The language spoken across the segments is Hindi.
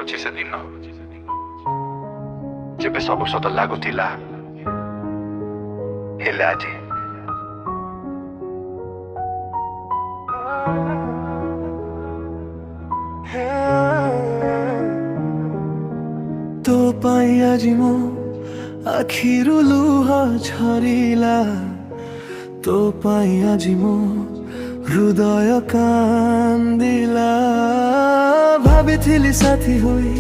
ଅଛି ସେ ଦିନ ଯେବେ ସବୁ ସତ ଲାଗୁଥିଲା ହେଲେ ଆଜି तो पाई आजी मो आखिरु लुह झरिला तो पाई आजी मो हृदय कांदिला भाबिथिली साथी होई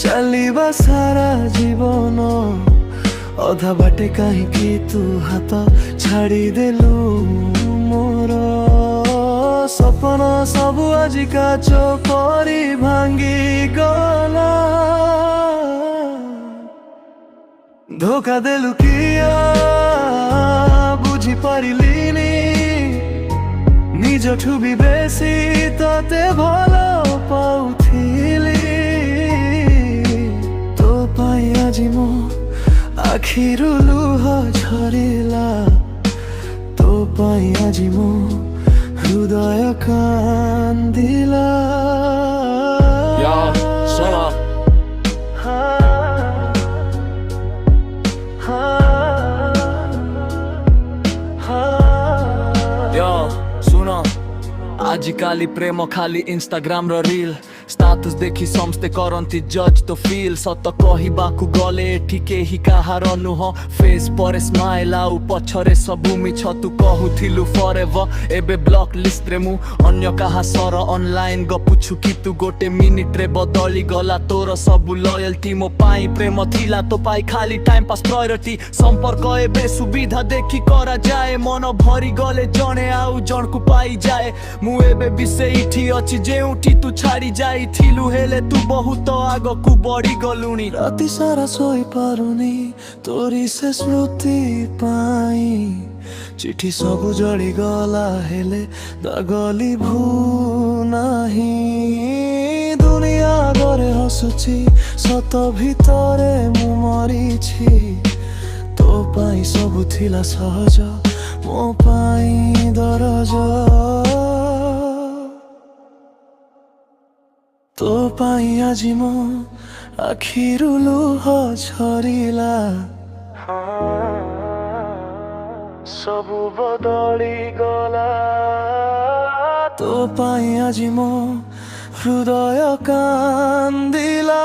चलिबा सारा जीवन अधा बाटे काहींकि तू हाथ छाड़ी देलु मोर सपना सबु आजी काच परी भांगी गला धोखा देलु किया बुझी पारिलिनी निजठु भी बेसी तते भलो पाउथिली तो पाई आजी मो आखिरु लुह झरिला तो पाई आजी मो हृदय कांदिला आजिकाली प्रेम खाली इंस्टाग्राम रो रील स्टाटस देखी समस्ते करंती जज तो फील सत कहिबाकू गले एठी ही काहार नुह फेस पर स्माइल आउ पछरे सबु मिछ तू कहूथिलु फॉरएवर एबे ब्लॉक लिस्ट रे मु अन्य काहा सर ऑनलाइन गपुछु कि तू गोटे मिनिट रे बदली गला तोर सबु लॉयल्टी मो पाई प्रेम थिला तो पाई खाली टाइम पास प्रायोरिटी संपर्क एबे सुविधा देखी करा जाए मन भरी गले जणे आउ जण को पाई जाए मु एबे बिसे इठी अछि जेउठी तू छाड़ी जाई थिलु हेले तू बहुत आग को बढ़ी गलुनी राति सारा सोई पारुनी तोरी से स्मृति पाई चिठी सब जड़ी गला हेले दागली भू नाही दुनिया घरे हसुची सत भितरे मु मरीछि तो पाई सब थिला सहज मो पाई दरज तो पाई आजी मो आखिरु लुह झरिला सबु बदली गला तो पाई आजी मो हृदय कांदिला।